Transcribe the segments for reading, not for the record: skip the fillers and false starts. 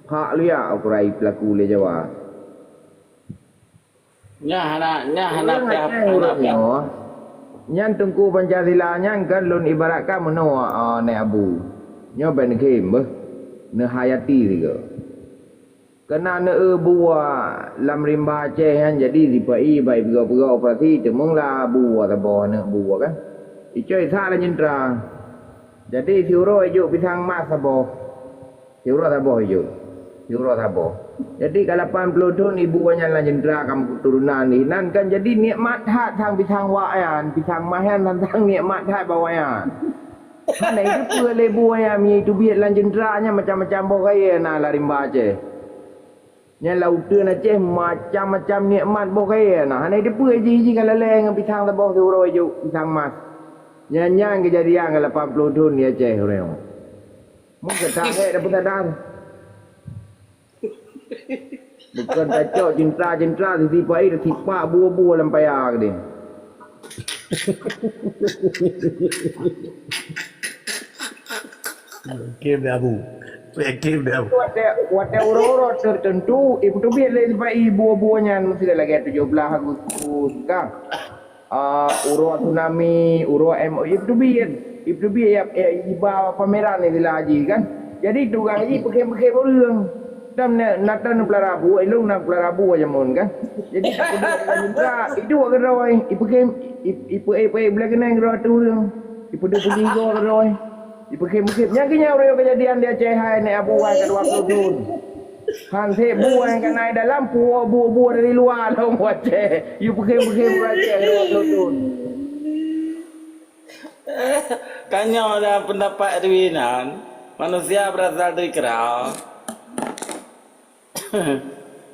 hak liya ukurai pelaku le Jawa. Nya Urutnya. Nyan tengku Pancasila nyan kan lun ibaratkan menua ne abu. Nyo ben kem beh. Ne hayati tiga. Kena ne buah lam rimba Aceh kan jadi sipai baik pega-pega operasi temung lah buah tabo ne buah kan. Icoi sa la nyendra. Jadi siuro ijo pisang mas tabo. Siuro tabo ijo. Siuro tabo. Jadi kalau 80 tahun ibu banyak lah jendera kamu keturunan ni. Nan kan jadi nikmat hak tang pisang wayan, pisang mahan tentang nikmat hak bawayan. Mana itu boleh buaya mi itu biar lan jenderanya macam-macam bokaya na la rimba Aceh. Nya lautan Aceh macam-macam nikmat bokaya na. Hana itu boleh ji kalau leng pisang tabah suruh ju pisang mas. Nya kejadian kalau 80 tahun ni Aceh orang. Mungkin tak dapat sadar. Bukan kacau cinta-cinta disipai disipak buah-buah lampaya ke dia. Game dia abu. Game dia abu. Wate urut tertentu ibu tu biar disipai buah-buahnya mesti lagi 17 Agustus kan. Urut tsunami, urut MO ibu tu biar iba pameran ni lagi kan. Jadi tu orang ni pakai orang. Dam natan pelarabu, elong nak pelarabu aja mon kan. Jadi itu agak roy, ipu belakang roy tu yang, ipu dia pergi roy, ipu kem yang kenya roy kejadian dia Aceh hai ni abu hai kedua tahun. Han se buah yang kena dalam buah dari luar lah Aceh, ipu kem Aceh kedua tahun. Kanya ada pendapat Edwinan, manusia berasal dari kerau.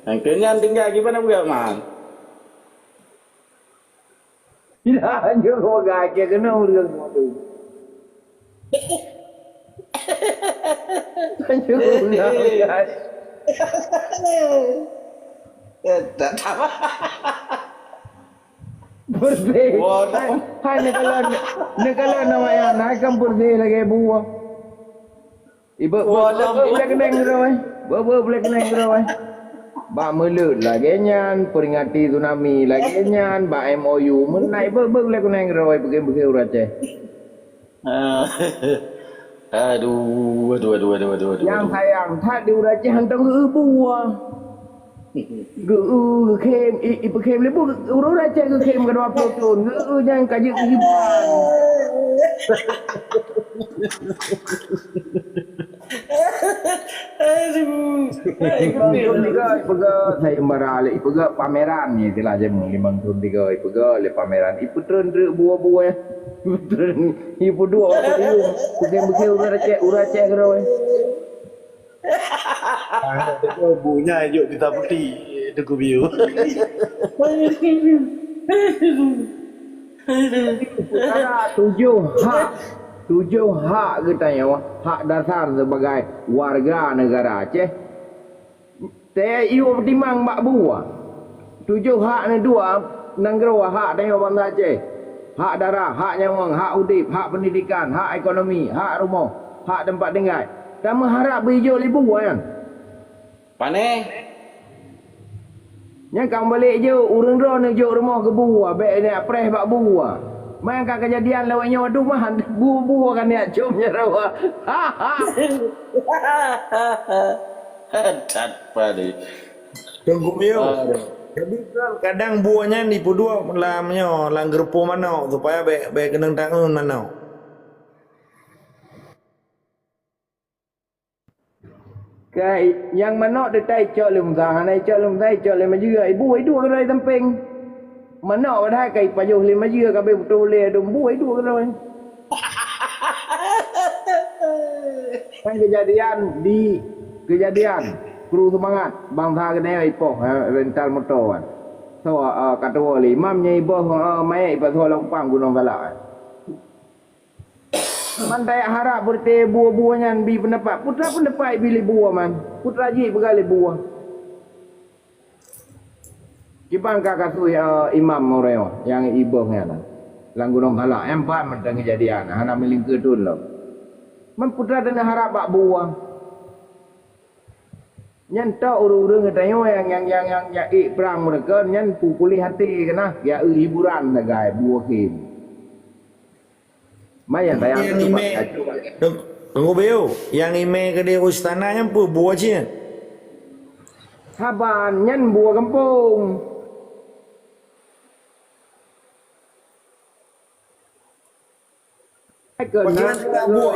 Kenyan tinggal gimana buat man? Tidak hanya kau gajah kena urang tu. Hanya urang gajah. Tak tahu. Bersih. Hai negala nama yang naikkan bersih lagi buah. Ibu boleh kena ngeroy. Boleh kena ngeroy. Ba melut lagi nyan peringati tsunami lagi nyan ba MOU menai boleh kena ngeroy pergi urut Aceh. Aduh. Yang sayang tak di urut Aceh hantang buah. Kem ibu kem lebu urut Aceh kem kedua tahun. Yang kaji hiburan. Aduh. Ipaga saya embarale ipaga pameran ni telah jam 5 tahun 3 ipaga le pameran ipu tren buah-buah tren ipu dua bukan urut Aceh keroi Bunyi yuk kita putih deku biu. Tujuh hak katanya hak dasar sebagai warga negara Aceh. Saya iu timang mak buah. 7 hak ni 2 nanggeru hak tanya bangsa Aceh. Hak darah, hak nyawang, hak udip, hak pendidikan, hak ekonomi, hak rumah, hak tempat tinggal. Dan mengharap berhijau libu kan. Paneh. Yang kau balik je urang drone juk rumah ke buah, baik dia press bak buah. Main kan kejadian lewatnya waduh mah buah kan dia jomnya rawa. Tak pada. Tunggu biu. Jadi kadang buahnya di pudua lamnya langgerpo mana supaya baik kenang tangan mana. Cái yang mana để tay cho lùm thằng này cho lùm tay cho lên mà dưa ibu itu cái rồi tamping mana ada cái pajuh lima dưa cái betul le dum bu itu cái rồi kan kejadian kru semangat bangsa kena ipoh rental motor kan so kata wali mamnya ibu mai ibu so lompang gunung galak Mantai harap berteh buah-buahnya bi pendapat. Putra pendapat pilih buah man. Putra ji bergali buah. Kipang kakak tu imam orang yang ibu ngana. Lang gunung halak empat mentang kejadian. Hana miling kedun lo. Man putra tengah harap bak buah. Nyan tak urung-urung katanya yang perang mereka nyan pukuli hati kena ya hiburan dah guys buah kim. Maya tayang Yang tu ime, tunggu beo. Yang ime ke dia istana yang pun buah cie. Saban nyan buah kampung. Bagi bancara buah,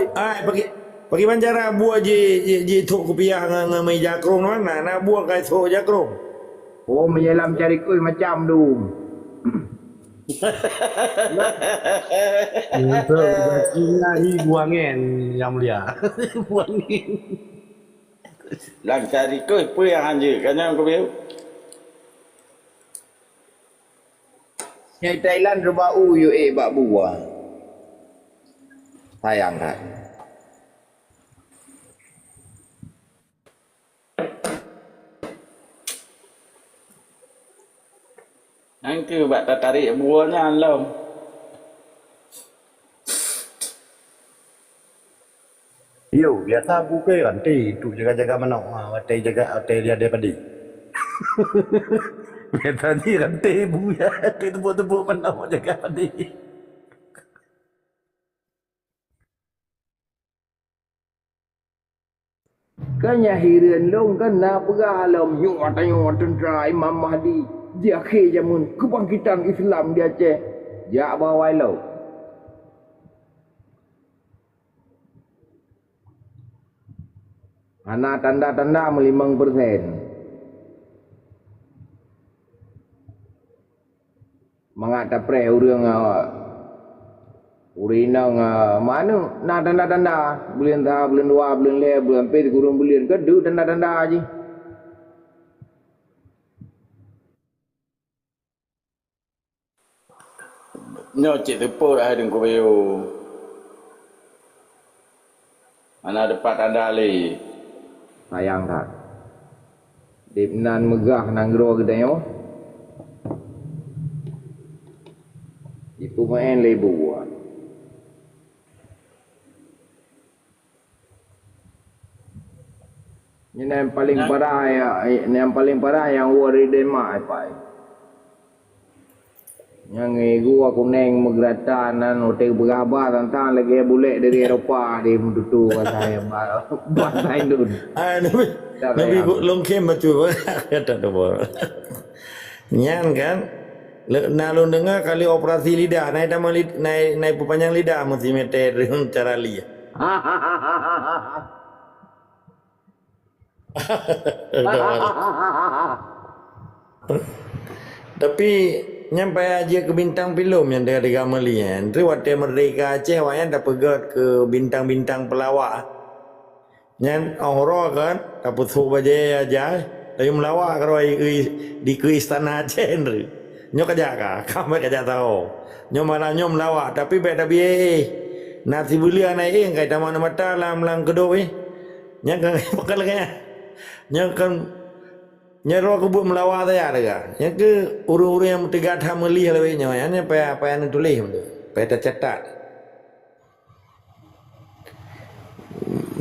bagi bancara buah je tok kupiah ngamai jakrong mana, nak buah kai tok jakrong. Oh menyelam cari kuih macam tu. Untuk Cina hi buangin yang mulia. Buangin. Lang cari kau apa yang hanja kan kau biar. Nyai Thailand rebau yo bak buah. Sayang kan. Angke buat tarik buahnya alam. Yo, biasa buka kan tu jaga-jaga mana? Watai jaga watai dia daripada. Biasa ni kan bu ya, tu tepuk-tepuk mana jaga pada. Kanya hirin long kan na pegalam nyuat tentera Imam Mahdi. Dia akhir jamun kebangkitan Islam di Aceh. Jak bawai lo. Ana tanda-tanda 5%. Mengata pre urang urinang mana na tanda-tanda bulan dah bulan 2 bulan 5 bulan 4 kurang bulan ke du tanda-tanda aja. Nyo cik tepuk dah dengan kau biar. Mana dapat ada lagi. Sayang tak. Dipnan megah nanggro kita yo. Itu main lebu buat. Ini yang paling parah ya, yang paling parah yang wari demak apa? Yang ego aku neng megratan dan hotel bergabar tentang lagi boleh dari Eropah di mentutu saya bahasa Indon. Nabi longkem betul kata tu bor. Nyan kan, nak dengar kali operasi lidah, naik tambah naik perpanjang lidah mesti meter dengan cara lidah. Tapi nyampe aja ke bintang film yang dia ada gamali kan. Tu waktu Merdeka Aceh wayan dah pegat ke bintang-bintang pelawak. Nyan orang kan dapat suruh baca aja. Tapi melawak kalau di ke istana Aceh ni. Nyo kerja kah? Kamu kerja tahu. Nyo malah nyo melawak tapi beda biaya. Nasi bulia naik kai taman mata lang kedua Nyan kan bakal kaya. Nyan kan nyero aku buat melawat saya ada. Yang ke urung-urung yang tiga tahun melih lebih nyawa. Yang apa yang tulis tu, apa tercatat.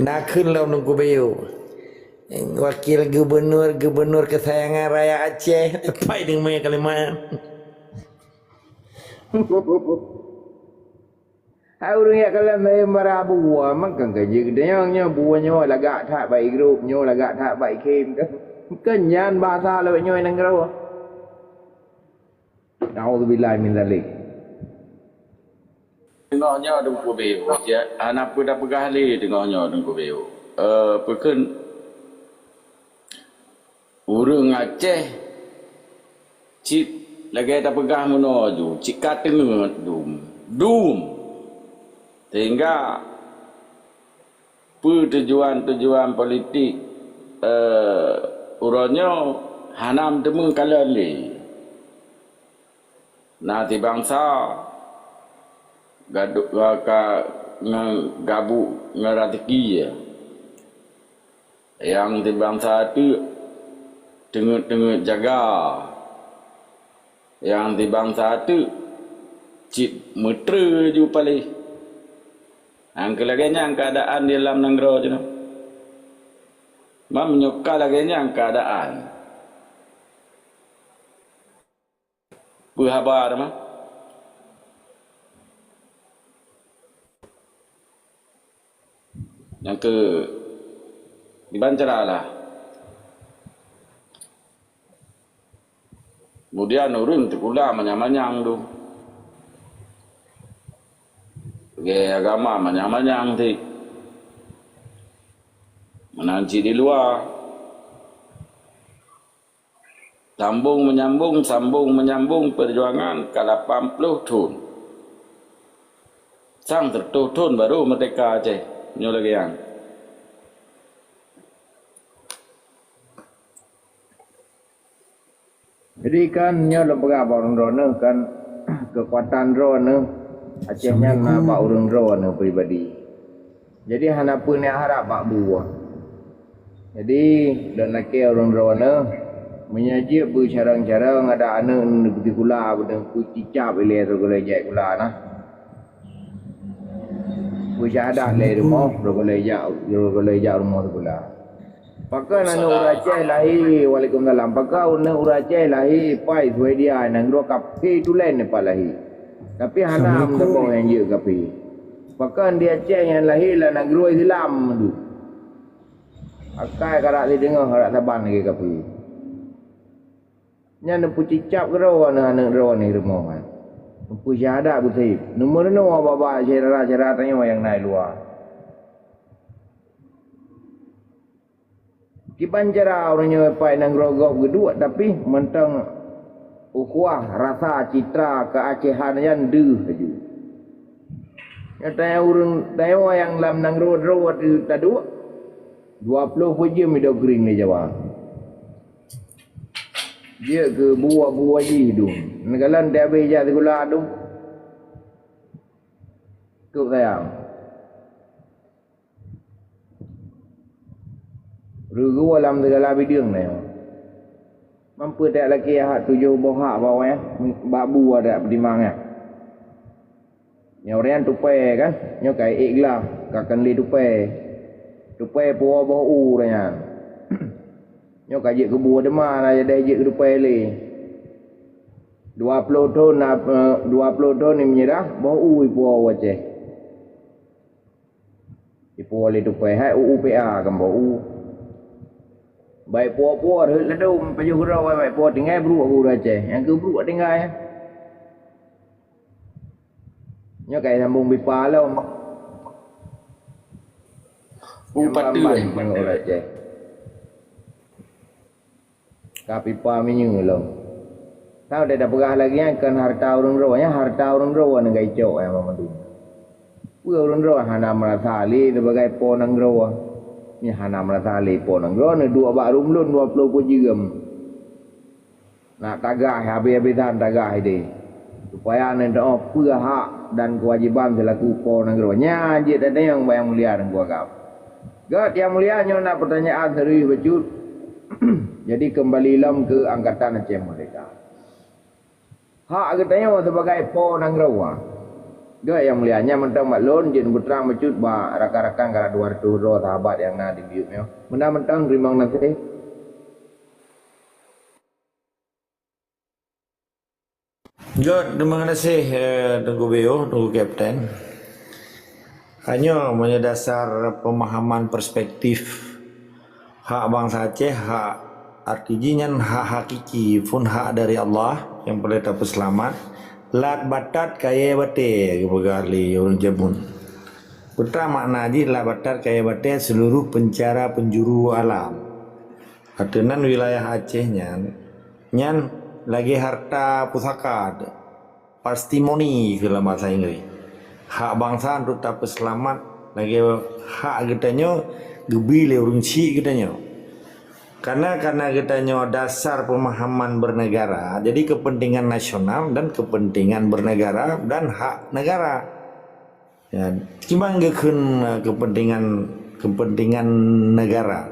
Nakun lah nunggu bayu. Wakil gubernur kesayangan raya Aceh. Apa yang main kalimat? Orang yang kalau mai marah buah makan gaji gedenya buahnya lagak tak baik grupnya lagak tak baik kim kan. Kenyan bahasa lewat nyoy nang gerawa. Nauzubillah min zalik. Tengoknya ada kau biar. Anak pun dah pegah li tengoknya ada kau biar. Pekan urang Aceh cip lagi dah pegah mana tu. Cik kateng dum. Sehingga tujuan politik urangnya hanam temu kalali. Nanti bangsa gaduh gabu ngaratiki ya. Yang di bangsa itu tengah jaga. Yang di bangsa itu cip metre ju paling. Ang kelaganya ang keadaan di dalam negara je. menyuka lagi yang keadaan. Berhabar mah. Yang ke dibancara lah. Kemudian urun terkula manyang-manyang tu. Gaya agama manyang-manyang tu. Menanci di luar. Sambung menyambung perjuangan ke 80 tahun. Sang 100 tahun baru merdeka Aceh. Nyo lagi yang. Jadi kan nyo lembaga orang rona kan kekuatan rona Acehnya nak bak orang rona pribadi. Jadi hana pun yang harap bak buah. Jadi dan laki orang rona menyajib bercarang-carang ada anak negeri kula benda ku cicap ile tu kula jek kula nah. Ku syahadah le rumah ro kula jak rumah tu kula. Pakai nanu Aceh lahi Waalaikumsalam. Pakai nanu Aceh lahi pai suai dia nang ro kapi tu lain ne lahi. Tapi hana mendapong yang je kapi. Pakai dia Aceh yang lahi lah nang ro Islam tu. Akai karak li dengar karak Saban lagi kapi. Nya ne pu cicap ke ro anak ro ni rumah kan. Pu syahadah bu sahib. Nombor no baba cara tanya yang naik luar. Kibanjara orangnya pai nang rogok kedua tapi mentang ukhuwah rasa citra keacehan yang deh saja. Nyata orang Taiwan yang lam nang road itu tadu 20 pujim hidup kering ni Jawa. Dia ke buah-buah je hidung. Nagalan dia beja di gula adung. Kau sayang. Rugu alam segala bidang ni. Mampu tak lagi hak 7 bohak bawah ya. Babu ada pertimbangan ya. Yang orang tupai kan. Yang kai ikhlas. Kakan li tupai. Tupai puwa bau raya. Yang kajik ke buah demar lah. Jadi jik ke tupai li. 20 tahun ni menyerah. Bau puwa wajah. Ipuwa li tupai. Hai UUPA kan bau. Baik puak-puak ledum paju gerau baik puak tinggal beruk aku Aceh. Yang ke beruk tinggal ya. Nya kai sambung pipa lah. Padu orang Aceh. Ka pipa minyu lah. Tahu dia dah pegah lagi kan harta orang rohnya harta orang roh nang gai cok yang mamadu. Orang roh hana merasa ali sebagai ponang roh. Ni hana merasa lepon nang ron dua bak rumlun 20 pujigam. Nak tagah habis-habisan tagah ini. Supaya anda apa hak dan kewajiban selaku pon nang ron. Nya je ada yang bayang mulia nang gua kau. Gat yang mulia nyo nak pertanyaan serius becut. Jadi kembali lam ke angkatan Aceh Merdeka. Hak katanya sebagai pon nang ron. Dia yang mulianya mentang maklun jin putrang mecut ba rakan-rakan kala 200 ro sahabat yang na di biut yo. Mentang rimang nasi. Jod, terima kasih Tengku Beo, Tengku Kapten. Hanya menyadasar pemahaman perspektif hak bangsa Aceh, hak artinya hak hakiki pun hak dari Allah yang boleh dapat selamat. Lat batat kaya bate kebegali orang Jabun. Putra makna di lat batat kaya bate seluruh penjara penjuru alam. Atenan wilayah Aceh nyan lagi harta pusaka pastimoni ke dalam bahasa Inggris. Hak bangsa untuk dapat selamat lagi hak kitanya gebile urung ci kitanya. Karena kitanya dasar pemahaman bernegara, jadi kepentingan nasional dan kepentingan bernegara dan hak negara. Ya, timbang kepentingan negara.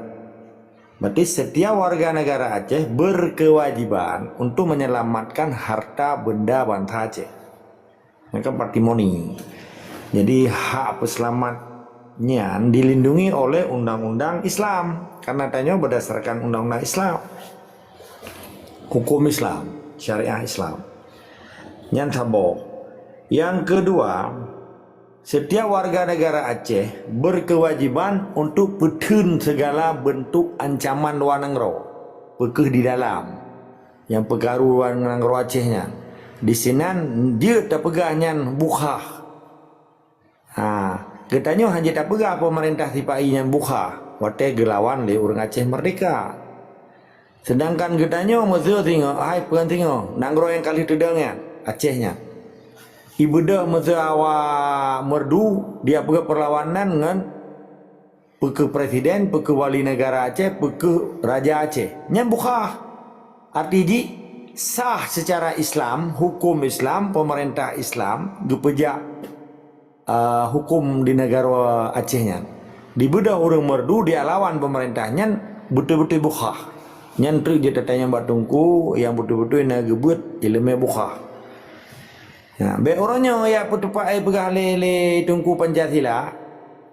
Berarti setiap warga negara Aceh berkewajiban untuk menyelamatkan harta benda bangsa Aceh. Mereka patrimoni. Jadi hak peselamat nyan dilindungi oleh undang-undang Islam karena tanya berdasarkan undang-undang Islam, hukum Islam, syariah Islam. Nyan tabo. Yang kedua, setiap warga negara Aceh berkewajiban untuk petun segala bentuk ancaman luar negara, pekeh di dalam yang pegaru luar negara Acehnya. Di sini dia tak pegahnya bukhah. Katanya hanya tak pegah pemerintah tipai yang bukhah. Wate gelawan le orang Aceh merdeka. Sedangkan katanya mazur tengok, hai peran tengok, nanggro yang kali tedangnya Acehnya. Ibu dah mazur awak merdu dia pegah perlawanan dengan peke presiden, peke wali negara Aceh, peke raja Aceh. Nya bukhah. Artinya sah secara Islam, hukum Islam, pemerintah Islam, gepejak hukum di negara Acehnya. Di bedah orang merdu dia lawan pemerintahnya betul-betul bukhah. Nyan trik dia tanya mbak tungku yang betul-betul nak gebut ilmu bukhah. Ya, be orangnya ya petupak ai pegah lele tungku Pancasila,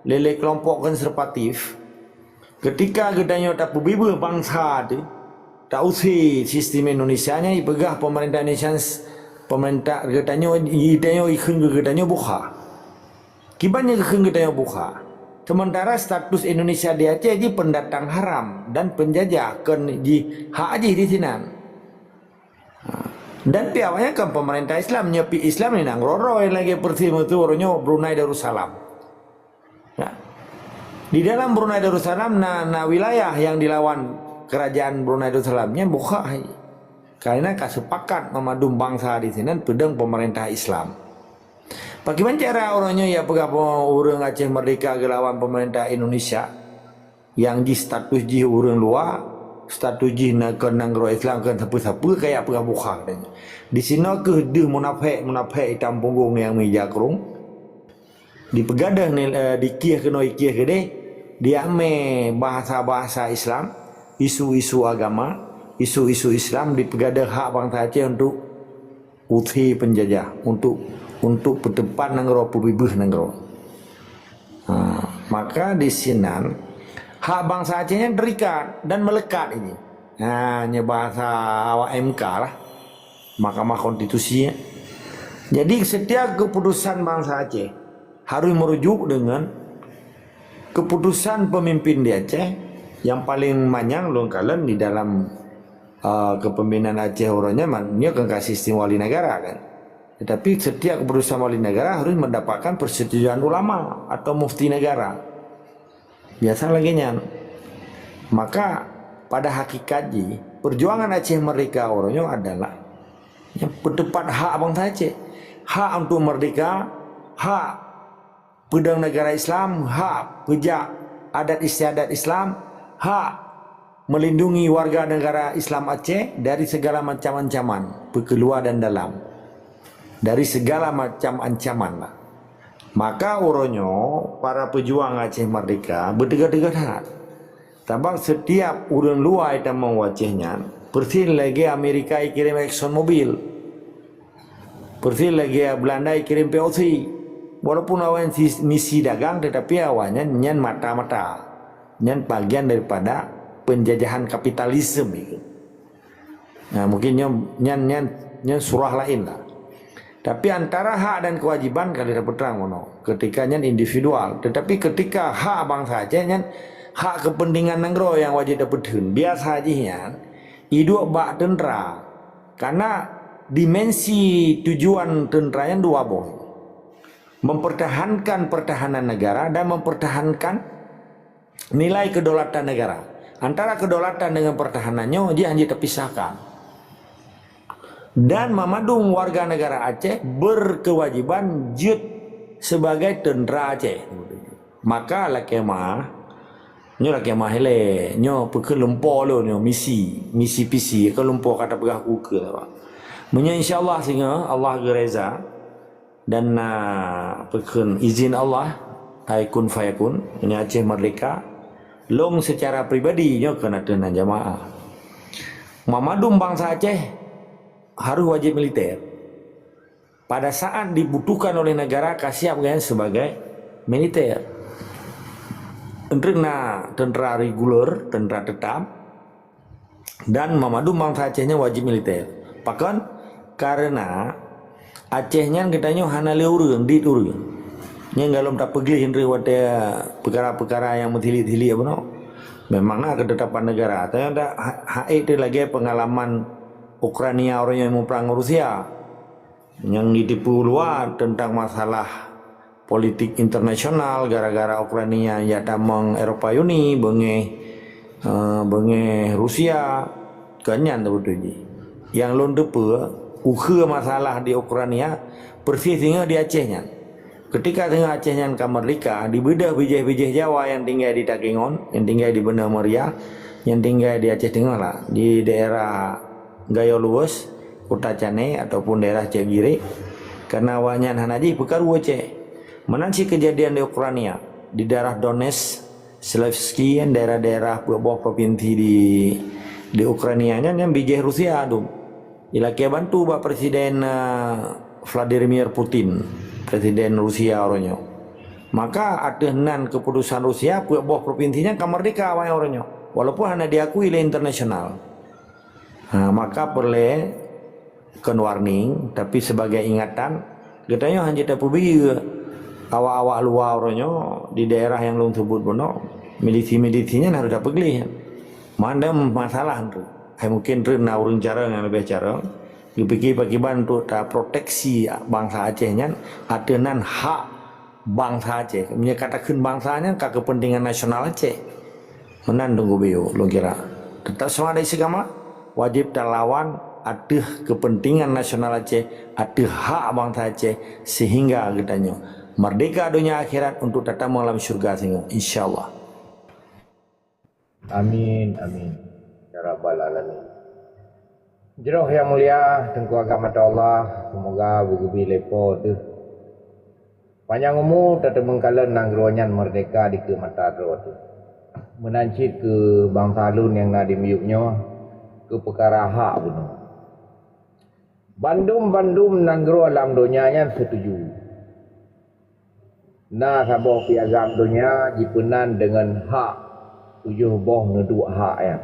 lele kelompok konservatif. Ketika gedanya tak bebiba bangsa tu tak usih sistem Indonesia nya ipegah pemerintah Indonesia pemerintah katanya ikeng katanya buka. Kibannya ikeng katanya buka. Sementara status Indonesia di Aceh di pendatang haram dan penjajah di hak aja di sini. Dan piawanya kan pemerintah Islam nyepi Islam ni nang roroy lagi pertama tu orangnya Brunei Darussalam. Ya. Di dalam Brunei Darussalam na wilayah yang dilawan kerajaan Brunei Darussalamnya buka karena kasepakat memadum bangsa di sini pedang pemerintah Islam. Bagaimana cara orangnya ya pegah orang Aceh merdeka gelawan pemerintah Indonesia yang di status ji orang luar, status ji nak nanggro Islam kan siapa-siapa kayak pegah buka katanya. Di sini ke de munafik hitam punggung yang meja kerung dipegadah di kiah kena kiah gede dia me bahasa-bahasa Islam, isu-isu agama, isu-isu Islam dipegadah hak bangsa Aceh untuk uthi penjajah, untuk berdepan negara pebibih negara. Maka di sini hak bangsa Acehnya terikat dan melekat ini. Hanya bahasa awak MK lah, Mahkamah Konstitusinya. Jadi setiap keputusan bangsa Aceh harus merujuk dengan keputusan pemimpin di Aceh yang paling manyang longkalan di dalam kepemimpinan Aceh orangnya maknanya kan sistem wali negara kan. Tetapi setiap keputusan wali negara harus mendapatkan persetujuan ulama atau mufti negara. Biasa lagi nya. Maka pada hakikatnya perjuangan Aceh merdeka orangnya adalah yang berdepan hak bangsa Aceh, hak untuk merdeka, hak pedang negara Islam, hak pejak adat istiadat Islam, hak melindungi warga negara Islam Aceh dari segala macam ancaman, keluar dan dalam, dari segala macam ancaman lah. Maka orangnya para pejuang Aceh merdeka berdegat-degat hati. Tabak setiap orang luar yang mau Acehnya, persis lagi Amerika kirim Exxon Mobil, persis lagi Belanda kirim POC. Walaupun awan misi dagang, tetapi awalnya nyan mata-mata, nyan bagian daripada penjajahan kapitalisme itu. Nah mungkin nyan surah lain lah. Tapi antara hak dan kewajiban kali dapat terang mono. Ketika nyan individual, tetapi ketika hak bangsa Aceh nyan hak kepentingan negara yang wajib dapat hun. Biasa aja nyan hidup bak tentera. Karena dimensi tujuan tenteranya dua boh. Mempertahankan pertahanan negara dan mempertahankan nilai kedaulatan negara. Antara kedaulatan dengan pertahanannya dia hanya terpisahkan. Dan memadung warga negara Aceh berkewajiban jut sebagai tentera Aceh. Maka lakemah hele nyo peke lempo lo nyo misi PC ke lempo kata pegah uke lah. Munya insyaallah singa Allah gereza dan peken izin Allah aikun fayakun ini Aceh merdeka long secara pribadi nyo kena tenan jamaah memadum bangsa Aceh harus wajib militer pada saat dibutuhkan oleh negara kasih sebagai militer Entrena tentera reguler, tentera tetap, dan memadu bangsa Acehnya wajib militer. Pakan karena Acehnya katanya hana le urang, dit urang. Nya galom tak pegli henry wate perkara-perkara yang mentili-tili apa no. Memanglah ketetapan negara. Ternyata HE itu lagi pengalaman Ukraina orang yang mau perang Rusia. Yang ditipu luar tentang masalah politik internasional gara-gara Ukraina ya tamang Eropa Uni benge Rusia kanyan tu betul ji. Yang lon depe ukhe masalah di Ukraina persis tinggal di Acehnya. Ketika tengah Acehnya kamerdeka di bedah bijih-bijih Jawa yang tinggal di Takengon, yang tinggal di Banda Maria, yang tinggal di Aceh Tengah lah, di daerah Gayo Luwes, Kota Cane ataupun daerah Cegiri, karena wanyan hanaji pekaru Aceh. Menansi kejadian di Ukraina, di daerah Donetsk, Selevski, daerah-daerah bawah provinsi di Ukraina yang bijih Rusia tu. Ilaki bantu Pak Presiden Vladimir Putin, Presiden Rusia orangnya. Maka ada nan keputusan Rusia bawah provinsinya kamerdeka awalnya orangnya. Walaupun hanya diakui oleh internasional. Nah, maka perlu kan warning, tapi sebagai ingatan, katanya hanya tak pergi awak-awak luar orangnya di daerah yang belum sebut benar, milisi-milisinya harus tak pergi. Mana masalah tu? Mungkin rena orang cara yang lebih cara. Dipikir bagi bantu tak proteksi bangsa Acehnya, ada nan hak bangsa Aceh. Menyatakan bangsanya ke kepentingan nasional Aceh. Menan tunggu beo, lo kira. Tetap semua dari segama wajib terlawan ada kepentingan nasional Aceh, ada hak bangsa Aceh sehingga katanya merdeka dunia akhirat untuk tetap mengalami syurga sehingga insyaallah. Amin, amin. Ya Rabbal Alamin. Jeroh yang mulia, Tengku Agama Allah, semoga begitu lepo tu. Panjang umur tetap mengkalan nanggroanyan merdeka di ke mata tu. Menancit ke bangsa lun yang nak dimiuknya ke perkara hak benar. Bandum nanggro alam dunianya setuju. Nah sabah piagam dunia jipenan dengan hak tujuh boh ngeduk hak ya.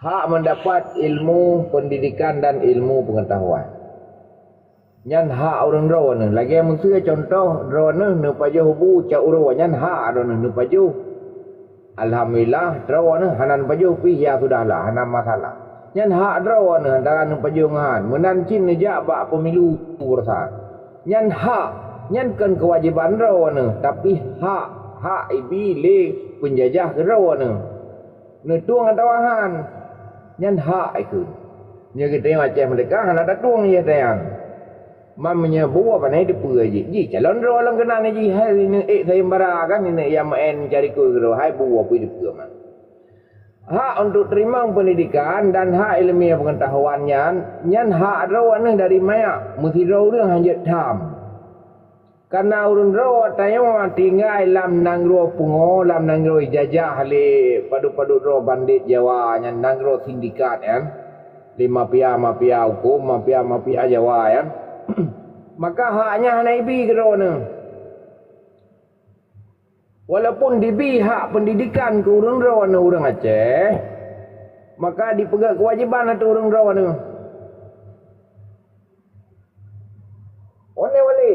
Hak mendapat ilmu pendidikan dan ilmu pengetahuan. Nyan hak orang drone lagi mesti contoh drone ne paju hubu ca uro nyan hak drone ne paju. Alhamdulillah drone hanan paju pi ya sudahlah hanan masalah. Nyan hak drone antara ne paju ngan menancin neja bak pemilu ursa. Nyan hak nyan kan kewajiban drone tapi hak ibi le penjajah drone. Ne tuang atawahan nyan hak itu. Nya kita yang Aceh mereka hana tuang ya tayang. Mamanya bawa panai depu aje. Ji calon ro lang kena ni ji hai ni saya bara kan ni yang main cari ku ro hai bawa pi depu man. Hak untuk terima pendidikan dan hak ilmiah pengetahuannya nyan hak ro ni dari maya mesti ro รื่องhanjat tham. Karena urun ro tayo tinggal lam nangro pungo lam nangro ijazah le padu-padu ro bandit Jawa nyan nangro sindikat kan. Di mafia hukum, mafia Jawa kan. Maka haknya hanaibi kerana walaupun dibi hak pendidikan ke orang rawana orang Aceh, maka dipegang kewajiban atau orang rawana. One wali.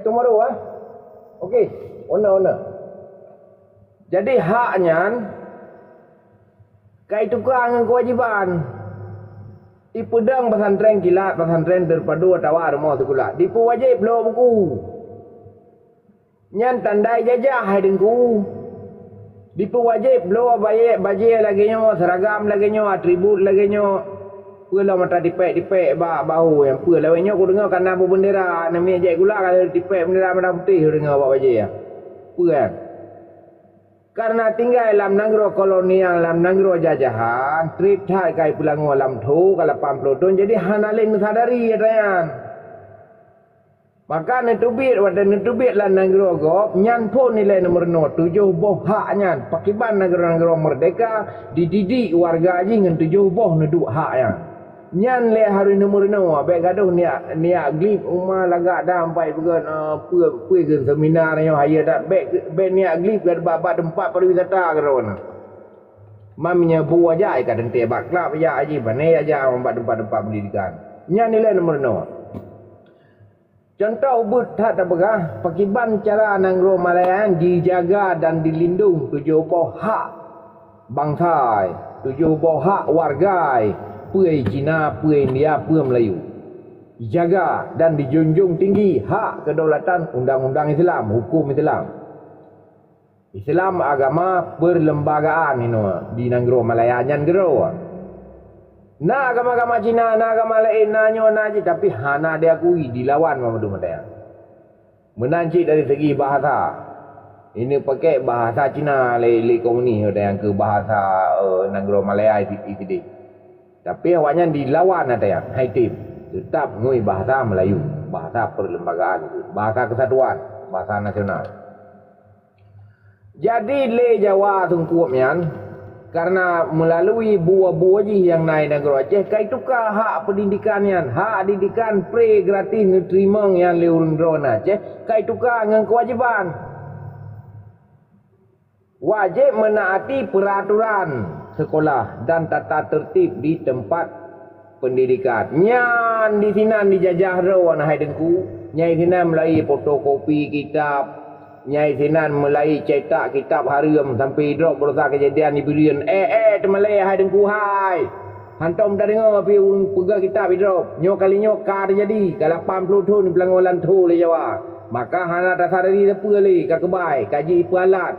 Tomorrow okey, ona. Jadi haknya kai tukang kewajiban. Di pedang pesantren kilat, pesantren terpadu atawar mau sekolah. Di wajib lo buku. Nyan tandai jajah hai dengku. Di wajib lo baje lagi nyo, seragam lagi nyo, atribut lagi nyo. Pula mata dipek bahu yang pula lawannya aku dengar karena bu bendera namanya jai gula kalau dipek bendera merah putih dengar bawa baje ya. Pula. Karena tinggal dalam negara kolonial, dalam negara jajahan, trip thai kai pulang alam tu, kalau pamplodon, jadi hanalin sadari ya tayan. Maka netubit, wadah netubit lah negara gop, nyan pun nilai nomor 7 boh hak nyan. Pakiban negara-negara merdeka, dididik warga aja dengan 7 boh neduk hak yang. Nyan le hari nomor no baik gaduh ni glip umma lagak dah sampai pegan puikan seminar yo haya dak baik ni glip gad bab tempat pariwisata kerana maminya buah aja kat ente baklap ya aji bane aja tempat pendidikan. Nyan ni le nomor no. Contoh ubud tak begah pakiban cara nanggro Malayan dijaga dan dilindung tujuh boh hak bangsa, tujuh boh hak warga, puai Cina, puai India, puai Melayu. Dijaga dan dijunjung tinggi hak kedaulatan undang-undang Islam, hukum Islam. Islam agama perlembagaan ini di nanggro Malayan nyan gero. Na agama-agama Cina, na agama lain, na nyo na je, tapi hana dia akui dilawan Muhammad Mataya. Menanci dari segi bahasa. Ini pakai bahasa Cina le komuni ada yang ke bahasa Nanggro Malaya itu. Tapi awaknya dilawan ada yang hai tim tetap ngui bahasa Melayu, bahasa perlembagaan, bahasa kesatuan, bahasa nasional. Jadi le Jawa tungkuapnya karena melalui buah-buah yang naik negara Aceh, kai tukar hak pendidikannya, hak didikan pre gratis nutrima yang leurun drone Aceh, kai tukar dengan kewajiban. Wajib menaati peraturan sekolah dan tata tertib di tempat pendidikan. Nyan di sini dijajah rawan hai dengku, nyai sini melalui fotokopi kitab, nyai sinan mulai cetak kitab hariam sampai drop berusaha kejadian di birian temalai hai dengku hai hantom dah dengar api pegang kitab drop nyo kali nyo ka jadi kalau 80 tahun pelangolan tu le Jawa maka hana dasar dari apa le ka kebai kaji alat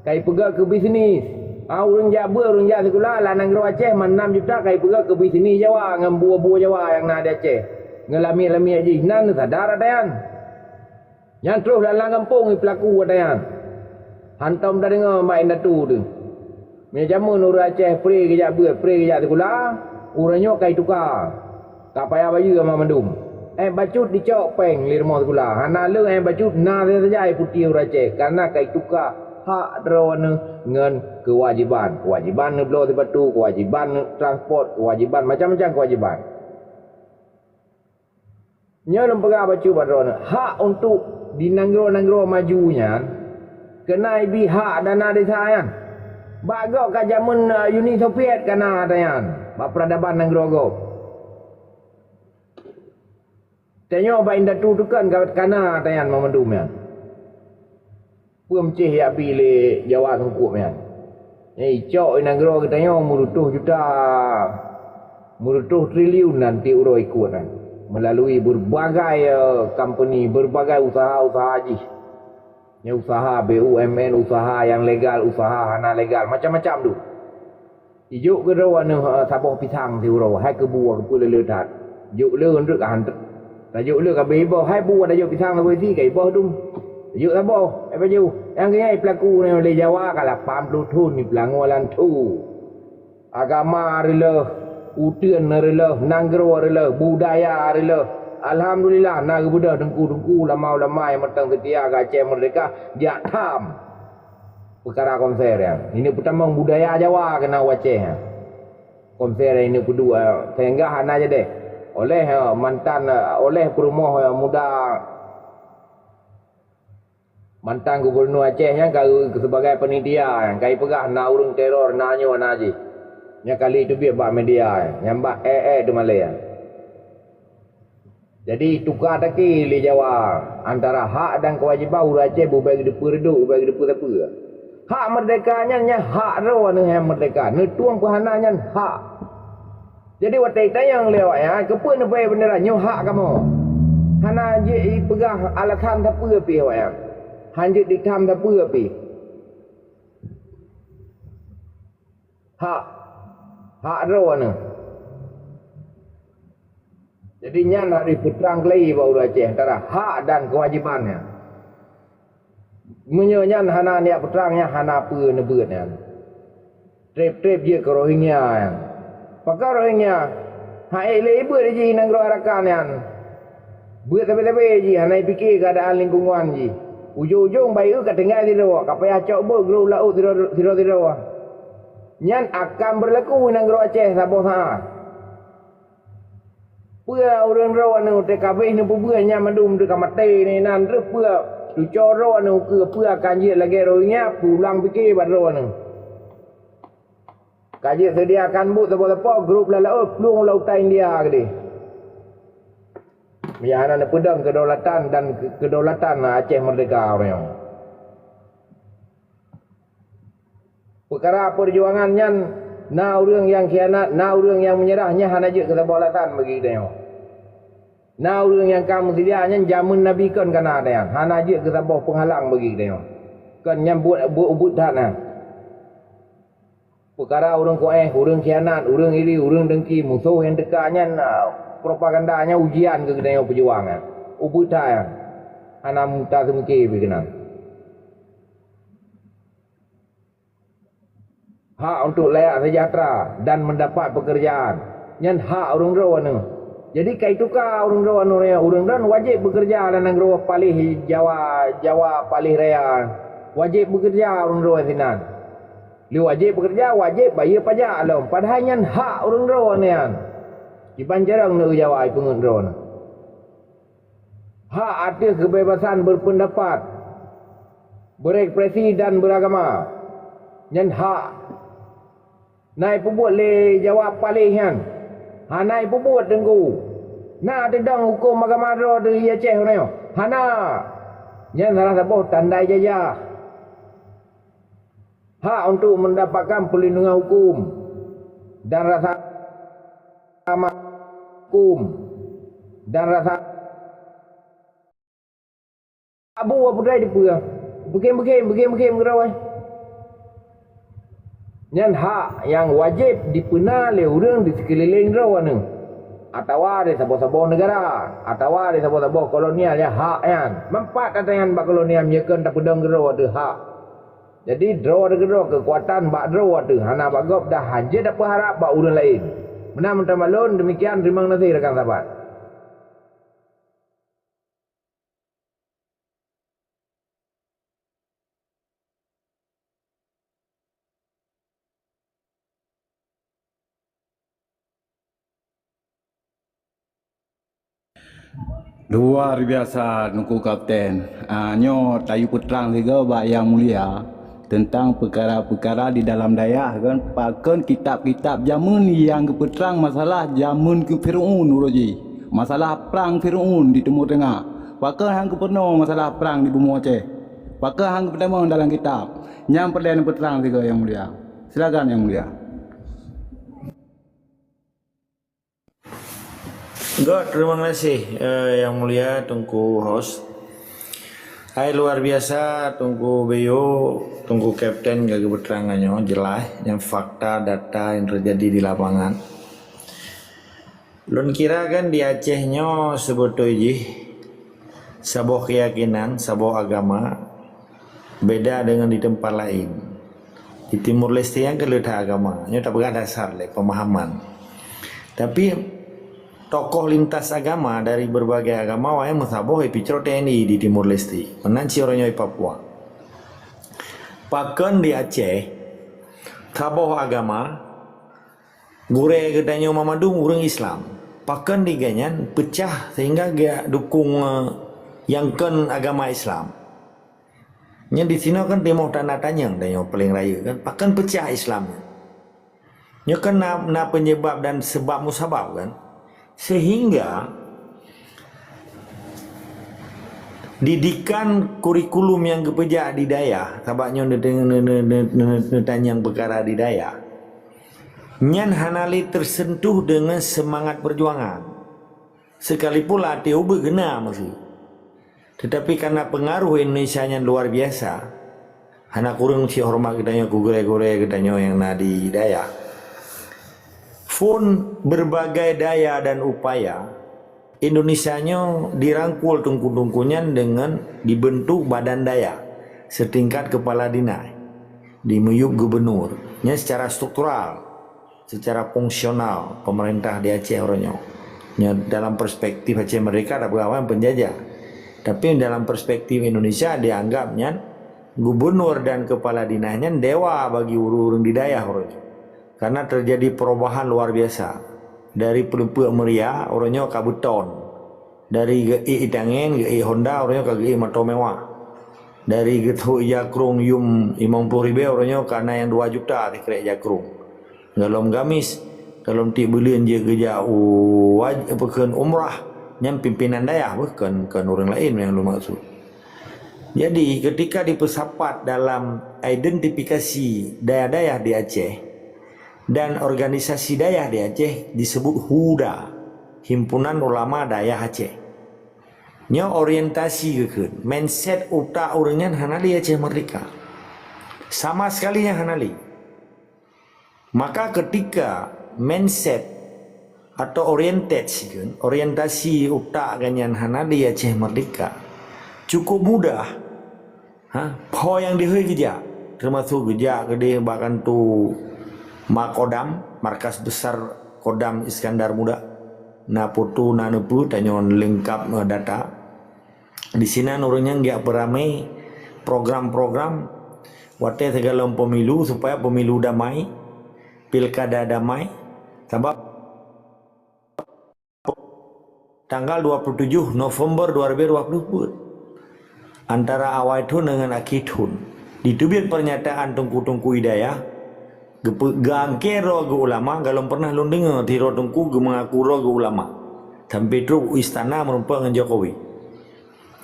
kai pegang ke bisnis urang jabe urang ja sekolah lanang gro Aceh 6 juta kai pegang ke bisnis Jawa ngam buah-buah Jawa yang na ada Aceh ngelami-lami aja nan sadar adayan. Yang terus dalam kampung pelaku ada yang hantam dah dengar main datu tu. Macam mana orang Aceh pre kejap sekolah, orangnya kai tukar. Tak payah baju sama mandum. Bacut dicok peng di rumah sekolah. Hana le bacut na saja putih orang Aceh karena kai tukar hak drawana dengan kewajiban. Kewajiban ni belah sebab tu, kewajiban transport, kewajiban macam-macam kewajiban. Nya lempega bacu badrawana hak untuk di nanggro majunya kena ibi hak dana desa yan bagok ka jamun Uni Soviet kana tayan ba peradaban nanggro go tanyo ba inda tutukan kana tayan mamandum yan puam ceh ya bile Jawa tungku yan cok nanggro tanyo murutuh juta murutuh triliun nanti uro ikut kan melalui berbagai company, berbagai usaha-usaha haji. Ya, usaha BUMN, usaha yang legal, usaha hana legal, macam-macam tu. Ijuk ke rawan sabah pisang ti uro, hai ke buah ke pula ledat. Juk le untuk kan. Tajuk le ka bebo, hai buah tajuk pisang ke si kai boh dum. Tajuk sabah, ai baju. Yang kaya pelaku ni le Jawa kala 80 tahun ni pelangolan tu. Agama rela utian rela, nanggro rela, budaya rela. Alhamdulillah, naga budak dengku-dengku lama-lama yang matang setia ke Aceh Merdeka, dia tam perkara konser ya. Ini pertama budaya Jawa kena Aceh. Konser ini kedua, sehingga hana aja deh. Oleh mantan, oleh perumoh muda mantan gubernur Aceh yang sebagai penitia yang kai pegah na urung teror nanyo naji. Yang kali itu biar bak media, yang bak tu Malaya. Jadi tukar taki di Jawa antara hak dan kewajiban orang Aceh bagi depu reduk, bagi depu apa. Hak merdekanya nya hak rawan yang merdeka, ne tuang kuhananya hak. Jadi watai tayang lewat ya, kepa ne bae bendera nyo hak kamu. Hana je pegah alasan apa pi awak ya. Hanjut ditam apa pi. Hak rawan. Jadi nya nak diputrang lagi baru Aceh antara hak dan kewajibannya. Menyenyan hana niat putrangnya hana apa nebeutnya. Trip-trip je ke Rohingya. Pakar Rohingya. Ha ibu je nang Arakan yan. Buat tapi je hana fikir keadaan lingkungan je. Ujung-ujung bayu ka tengah tidur. Kapaya cok bo gru laut tidur. Nyan akan berlaku nang Aceh Sabah sana. Pua orang ro anu TKB ni pua nya mandum dekat mate ni nan terus pua tu coro anu ke pua kanji lagi ro nya pulang fikir bad ro anu. Kaji sediakan bu tepo-tepo grup lala pelung lautan India ke dia. Biar nak pedang kedaulatan dan kedaulatan Aceh Merdeka orang. Perkara perjuangannya na orang yang khianat, na orang yang menyerahnya hanya je kedaulatan bagi dia. Na orang yang kamu sedianya jamun Nabi kan kana dia. Hanya je ketabah penghalang bagi dia. Kan yang buat ubud dah nah. Perkara orang kueh, orang khianat, orang iri, orang dengki, musuh yang dekatnya propagandanya ujian ke kedai perjuangan. Ubutan. Anak muta semiki berkenan. Hak untuk layak sejahtera dan mendapat pekerjaan. Yang hak orang rawan. Jadi kai tukar orang rawan orang rawan wajib bekerja dalam rawan palih Jawa palih raya. Wajib bekerja orang rawan sinan. Dia wajib bekerja, wajib bayar pajak alam. Padahal yang hak orang rawan ni. Iban jarang nak jawab pengendron. Hak atas kebebasan berpendapat, berekspresi dan beragama. Yang hak naik pembuat le jawab palihan. Ha naik pembuat tenggu. Na tendang hukum agama ro di Aceh ni. Hana. Yang salah satu tandai jajah. Hak untuk mendapatkan perlindungan hukum dan rasa hukum dan rasa abu apa dah dia begin gerawai yang hak yang wajib dipenal oleh orang di sekeliling rawan ni atau ada sebuah negara atau ada sebuah kolonial ya hak yang mempat yang bak kolonial meyakan tak pedang geraw ada hak. Jadi draw kekuatan bak draw ada hana bagop dah haja dah berharap bak orang lain. Benar minta malun, demikian terima kasih rekan sahabat. Luar biasa nuku kapten. Nyo tayu putrang juga bak yang mulia tentang perkara-perkara di dalam dayah kan pakan kitab-kitab jamun yang kepeterang masalah jamun ke Firaun uroji masalah perang Firaun di Timur Tengah pakan hang kepenuh masalah perang di Bumi Aceh pakan hang pertama dalam kitab yang perlian peterang juga yang mulia silakan yang mulia. God, terima kasih yang mulia Tungku host. Hai luar biasa Tungku Beyo, Tungku Kapten gak keterangannya jelas yang fakta data yang terjadi di lapangan. Lun kira kan di Acehnya sebetulnya sebuah keyakinan, sebuah agama beda dengan di tempat lain. Di Timur Leste yang kelihatan agamanya tak berdasar pemahaman. Tapi tokoh lintas agama dari berbagai agama yang mensaboh epicro TNI di Timur Leste, menanci orangnya di Papua. Pakan di Aceh, saboh agama, gure gedanya Mamadung orang Islam. Pakan di Ganyan pecah sehingga dia dukung yang kan agama Islam. Yang di sini kan demo tanah tanyang dan yang paling raya kan, pakan pecah Islamnya. Nya kan na penyebab dan sebab musabab kan. Sehingga didikan kurikulum yang kepejak di daya tabaknya tanyang perkara di daya nyan hanali tersentuh dengan semangat perjuangan sekalipun latih bergena masih tetapi karena pengaruh Indonesia yang luar biasa anak kurang si hormat katanya kugure-gure katanya yang nadi daya pun berbagai daya dan upaya Indonesianya dirangkul tungku-tungkunya dengan dibentuk badan daya setingkat kepala dinas di meyuk gubernurnya secara struktural secara fungsional pemerintah di Aceh orangnya dalam perspektif Aceh mereka ada pegawai penjajah tapi dalam perspektif Indonesia dianggapnya gubernur dan kepala dinasnya dewa bagi urung di daya orangnya. Karena terjadi perubahan luar biasa Dari Pelupuk Meria orangnya ke beton. Dari GI Itangen, GI Honda orangnya ke GI Motor Mewah. Dari Getuk Jakrung Yum 50,000 orangnya karena yang 2 juta di kerek Jakrung. Galom gamis, galom ti bulan je geja pekan umrah yang pimpinan dayah bukan orang lain yang lu maksud. Jadi ketika dipersapat dalam identifikasi daya-daya di Aceh dan organisasi daya di Aceh disebut HUDA, Himpunan Ulama Daya Aceh. Nya orientasi ke mindset utak orangnya hanali Aceh Merdeka. Sama sekali yang hanali. Maka ketika mindset atau orientasi utak ganyan hanali Aceh Merdeka cukup mudah. Po yang dihui geja termasuk geja gede bahkan tu Makodam, markas besar Kodam Iskandar Muda. Na putu na nepu tanyon lengkap data. Di sini orangnya nggak beramai program-program wate segala pemilu supaya pemilu damai, pilkada damai. Sebab tanggal 27 November 2020 antara Awaitun dengan Akithun ditubir pernyataan Tungku Hidayah gangkero ke ulama galom pernah lu dengar tiro Tungku mengaku ke ulama sampai truk istana merupakan Jokowi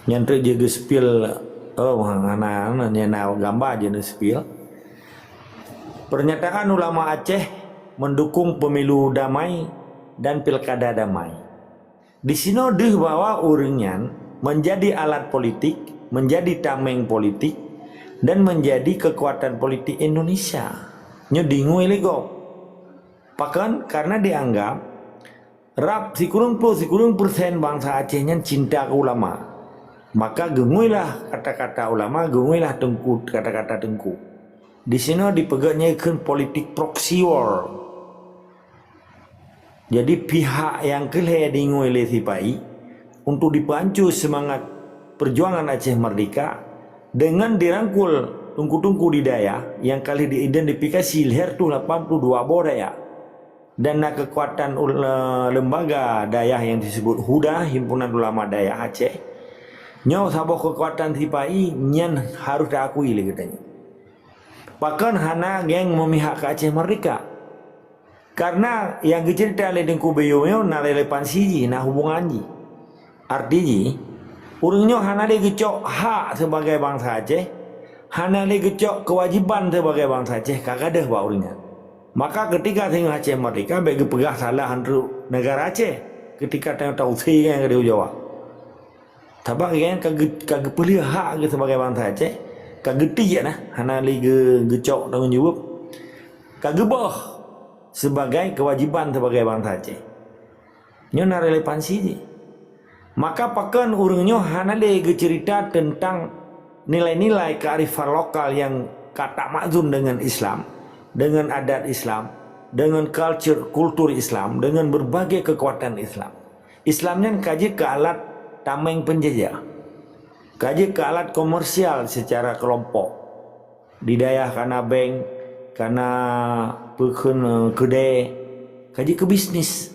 yang terjaga spill anak-anak gambar jenis spill pernyataan ulama Aceh mendukung pemilu damai dan pilkada damai. Di sini deh bahwa orangnya menjadi alat politik, menjadi tameng politik dan menjadi kekuatan politik Indonesia. Nyedingui lego. Bahkan karena dianggap rap sikurung persen bangsa Acehnya cinta ke ulama. Maka genguilah kata-kata ulama, genguilah Tengku kata-kata Tengku. Di sini dipegangnya kan politik proxy war. Jadi pihak yang kelihatan dingui oleh Sipai untuk dipancu semangat perjuangan Aceh Merdeka dengan dirangkul Tungku di daya yang kali diidentifikasi leher tu 82 bodaya dan kekuatan lembaga daya yang disebut HUDA Himpunan Ulama Daya Aceh nyaw sabah kekuatan Sipai nyan harus diakui le katanya. Bahkan hana geng memihak ke Aceh Merdeka. Karena yang dicerita oleh Tengku Beyo na relevansi ji na hubungan ji. Artinya urangnya hana le gecok hak sebagai bangsa Aceh, hana le gecok kewajiban sebagai bangsa Aceh kagak dah ba urangnya. Maka ketika tengah Aceh Merdeka bagi pegah salah hantu negara Aceh ketika tengah tahu sih yang dia jawab. Tabak yang kagak pilih hak sebagai bangsa Aceh, kagak tiga nah hana le gecok dengan jawab. Kagak boh sebagai kewajiban sebagai bangsa Aceh. Nyo na relevansi je. Maka pakan urangnya hanale cerita tentang nilai-nilai kearifan lokal yang kata makzum dengan Islam, dengan adat Islam, dengan kultur Islam, dengan berbagai kekuatan Islam. Islamnya kaji ke alat tameng penjajah. Kaji ke alat komersial secara kelompok. Di daerah kana bank, karena pekan kedai kaji ke bisnis.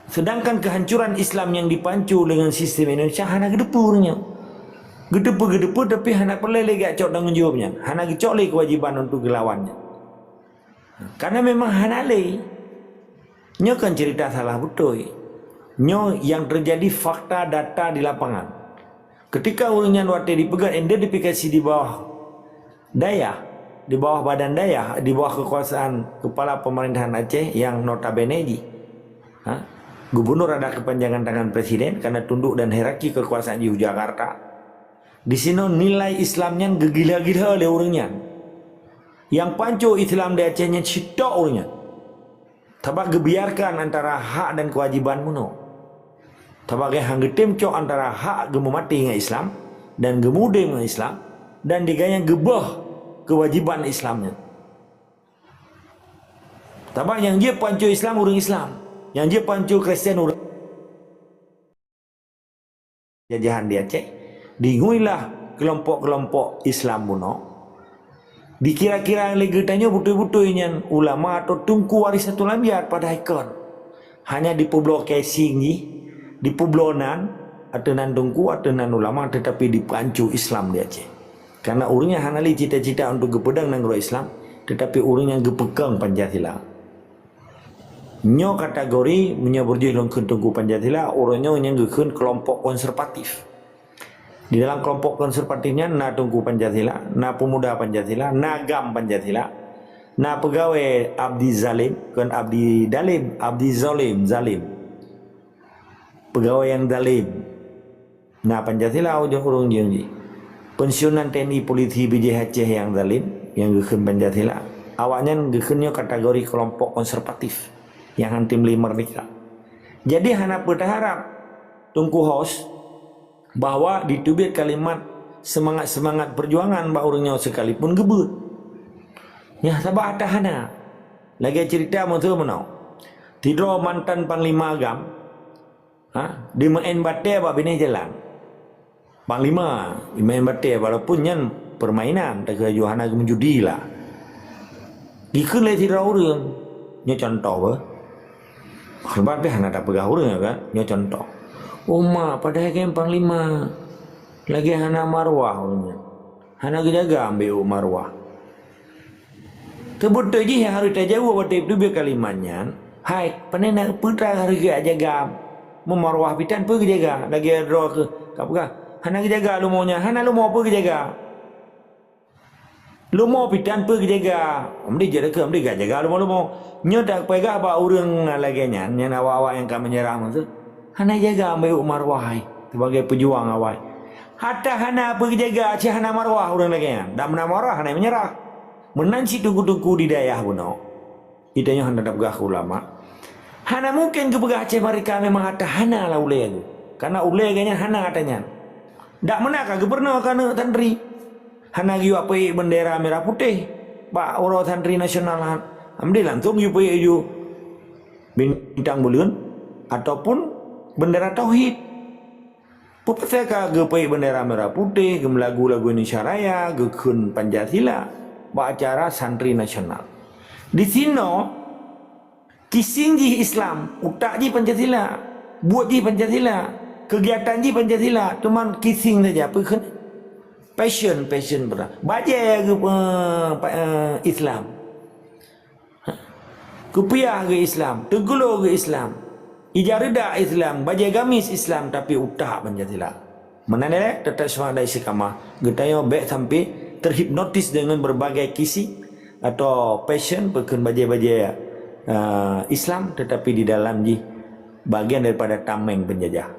Sedangkan kehancuran Islam yang dipancu dengan sistem Indonesia hana gedepurnya. Gedepu tapi hana perlu lagi cok dengan jawabnya. Hana gecok lagi kewajiban untuk gelawannya. Karena memang hana lagi. Nyo kan cerita salah betul. Nyo yang terjadi fakta data di lapangan. Ketika urangnya wate dipegang identifikasi di bawah daya, di bawah badan daya, di bawah kekuasaan kepala pemerintahan Aceh yang notabene ji. Gubernur ada kepanjangan tangan presiden karena tunduk dan hierarki kekuasaan di Jakarta. Di sini nilai Islamnya gegila-gila oleh orangnya. Yang pancu Islam di Acehnya citok orangnya. Tabak gebiarkan antara hak dan kewajiban muno. Tabak yang getem cok antara hak gemumati dengan Islam dan gemude dengan Islam dan digaya gebah kewajiban Islamnya. Tabak yang dia pancu Islam orang Islam. Yang dia pancu Kristen orang jajahan di Aceh. Dinguilah kelompok-kelompok Islam kuno Dikira-kira lagi tanya betul-betul nyan ulama atau tungku waris satu lambiat pada ikon. Hanya di Pulau Kesing di Pulau Nan atau nan tungku atau nan ulama tetapi di pancu Islam dia Aceh. Karena urangnya hanali cita-cita untuk gepedang nang Islam tetapi urangnya gepegang Pancasila. Nyo kategori menyeberjih longkeun tungku Pancasila urangnya yang gekeun kelompok konservatif. Di dalam kelompok konservatifnya na tungku Pancasila, na pemuda Pancasila, na gam Pancasila, na pegawai abdi zalim, kan abdi dalim, abdi zalim. Pegawai yang zalim. Na Pancasila ujung urung jeung pensiunan TNI Polisi BJ Aceh yang zalim, yang gekeun Pancasila. Awaknya gekeunnya kategori kelompok konservatif yang anti merdeka. Jadi hana berharap tungku host bahwa ditubit kalimat semangat perjuangan bah orangnya sekalipun gebut. Ya sabah tahana. Lagi cerita betul menau. Tidro mantan panglima agam. Di main bate apa bini jalan. Panglima di main bate walaupun nyan permainan tak ke Yohana menjudi lah. Dikeun le tidro urang. Nya contoh bah. Sebab dia hana tak pegah urang kan. Nya contoh. Mak pada yang panglima lagi hana marwah orangnya. Hana jaga ambil marwah. Tebetul je yang harus terjawab pada itu biar kalimatnya. Hai, panena putra harus jaga memarwah pitan pergi jaga. Lagi roh ke kapkah? Hana jaga lu maunya. Hana lu mau pergi jaga. Lu mau pitan pergi jaga. Amdi jaga ke amdi gak jaga lu mau. Nyodak pegah apa orang lagi nya. Yang awak-awak yang kami menyerah maksud. Hana jaga ambil marwah sebagai pejuang awal. Hatta hana pergi jaga Aceh hana marwah orang lagi kan. Dak mena marwah hana menyerah. Menanci tunggu-tunggu di dayah buno. Itanya hana dak begah ulama. Hana mungkin ke begah Aceh mereka memang hatta hana lah ulai itu. Karena ulai ganya hana katanya. Dak mena ka gubernur kana tantri. Hana giu apa bendera merah putih. Pak orang tantri nasional. Amdi langsung giu pe ju bintang buleun ataupun bendera tauhid. Pupusaka gepai bendera merah putih, gem lagu-lagu Indonesia Raya, gekeun Pancasila, acara santri nasional. Di sini kising ji Islam, utak ji Pancasila, buat ji Pancasila, kegiatan ji Pancasila, cuman kising saja, pekan passion berat. Baca ke Islam. Kupiah ke Islam, tegulo ke Islam. Ijarida Islam, bajai gamis Islam tapi utah Pancasila. Mana ni tetap semua dari sekamah. Getanya baik sampai terhipnotis dengan berbagai kisi atau passion pekan bajai-bajai Islam tetapi di dalam bagian daripada tameng penjajah.